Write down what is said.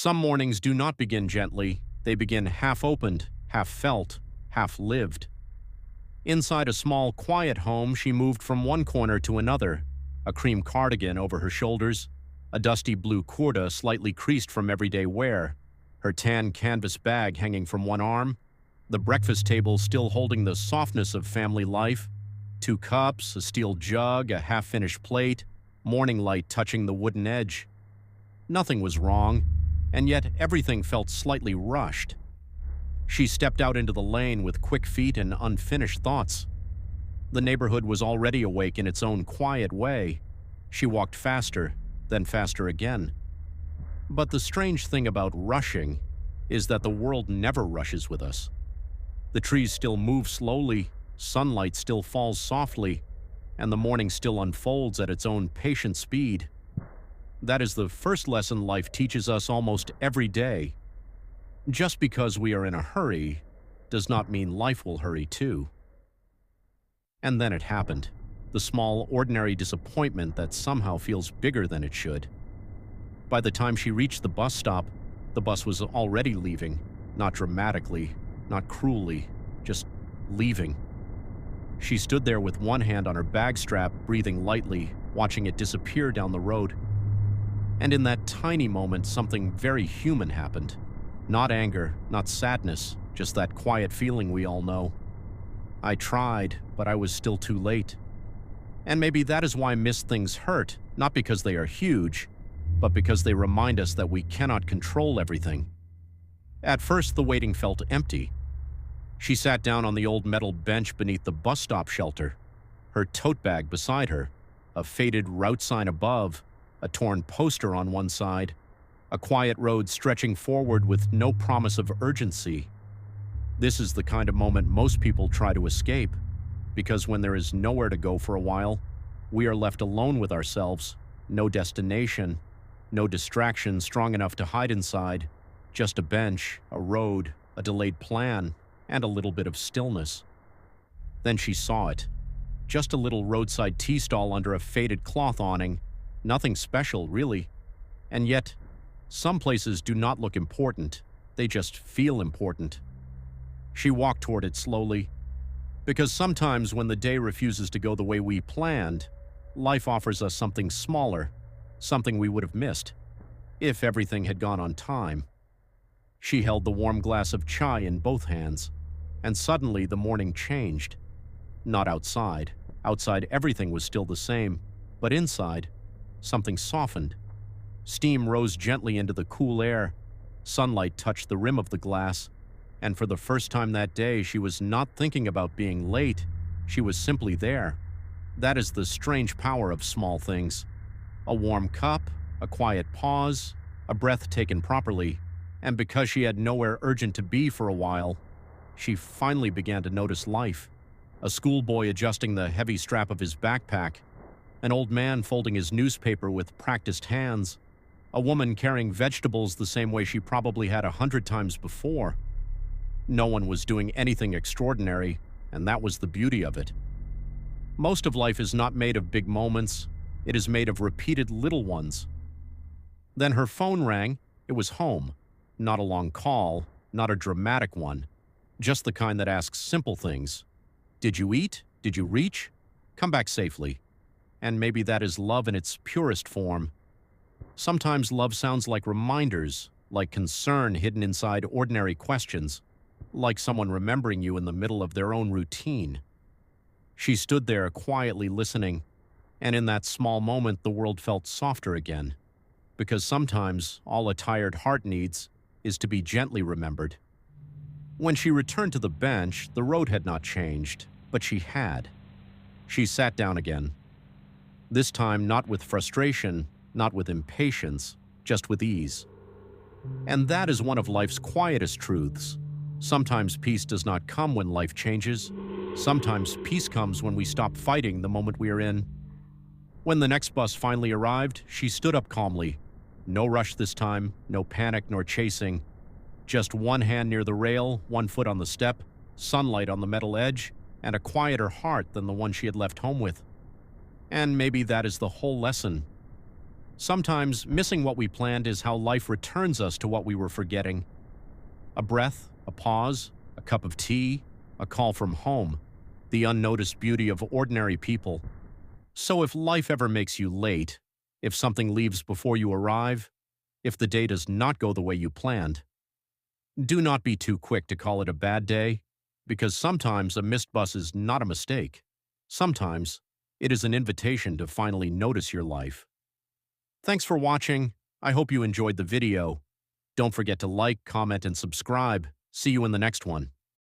Some mornings do not begin gently. They begin half-opened, half-felt, half-lived. Inside a small, quiet home, she moved from one corner to another, a cream cardigan over her shoulders, a dusty blue kurta slightly creased from everyday wear, her tan canvas bag hanging from one arm, the breakfast table still holding the softness of family life, 2 cups, a steel jug, a half-finished plate, morning light touching the wooden edge. Nothing was wrong, and yet everything felt slightly rushed. She stepped out into the lane with quick feet and unfinished thoughts. The neighborhood was already awake in its own quiet way. She walked faster, then faster again. But the strange thing about rushing is that the world never rushes with us. The trees still move slowly, sunlight still falls softly, and the morning still unfolds at its own patient speed. That is the first lesson life teaches us almost every day. Just because we are in a hurry does not mean life will hurry too. And then it happened. The small, ordinary disappointment that somehow feels bigger than it should. By the time she reached the bus stop, the bus was already leaving, not dramatically, not cruelly, just leaving. She stood there with one hand on her bag strap, breathing lightly, watching it disappear down the road. And in that tiny moment, something very human happened. Not anger, not sadness, just that quiet feeling we all know. I tried, but I was still too late. And maybe that is why missed things hurt, not because they are huge, but because they remind us that we cannot control everything. At first, the waiting felt empty. She sat down on the old metal bench beneath the bus stop shelter, her tote bag beside her, a faded route sign above, a torn poster on one side, a quiet road stretching forward with no promise of urgency. This is the kind of moment most people try to escape, because when there is nowhere to go for a while, we are left alone with ourselves, no destination, no distraction strong enough to hide inside, just a bench, a road, a delayed plan, and a little bit of stillness. Then she saw it. Just a little roadside tea stall under a faded cloth awning. Nothing special, really. And yet, some places do not look important. They just feel important. She walked toward it slowly. Because sometimes when the day refuses to go the way we planned, life offers us something smaller, something we would have missed, if everything had gone on time. She held the warm glass of chai in both hands, and suddenly the morning changed. Not outside. Outside everything was still the same, but inside, something softened. Steam rose gently into the cool air. Sunlight touched the rim of the glass, and for the first time that day, she was not thinking about being late. She was simply there. That is the strange power of small things. A warm cup, a quiet pause, a breath taken properly, and because she had nowhere urgent to be for a while, she finally began to notice life. A schoolboy adjusting the heavy strap of his backpack, an old man folding his newspaper with practiced hands, a woman carrying vegetables the same way she probably had 100 times before. No one was doing anything extraordinary, and that was the beauty of it. Most of life is not made of big moments. It is made of repeated little ones. Then her phone rang. It was home. Not a long call, not a dramatic one, just the kind that asks simple things. Did you eat? Did you reach? Come back safely. And maybe that is love in its purest form. Sometimes love sounds like reminders, like concern hidden inside ordinary questions, like someone remembering you in the middle of their own routine. She stood there quietly listening, and in that small moment the world felt softer again, because sometimes all a tired heart needs is to be gently remembered. When she returned to the bench, the road had not changed, but she had. She sat down again. This time not with frustration, not with impatience, just with ease. And that is one of life's quietest truths. Sometimes peace does not come when life changes. Sometimes peace comes when we stop fighting the moment we are in. When the next bus finally arrived, she stood up calmly. No rush this time, no panic nor chasing. Just one hand near the rail, one foot on the step, sunlight on the metal edge, and a quieter heart than the one she had left home with. And maybe that is the whole lesson. Sometimes missing what we planned is how life returns us to what we were forgetting. A breath, a pause, a cup of tea, a call from home, the unnoticed beauty of ordinary people. So if life ever makes you late, if something leaves before you arrive, if the day does not go the way you planned, do not be too quick to call it a bad day, because sometimes a missed bus is not a mistake. Sometimes it is an invitation to finally notice your life. Thanks for watching. I hope you enjoyed the video. Don't forget to like, comment, and subscribe. See you in the next one.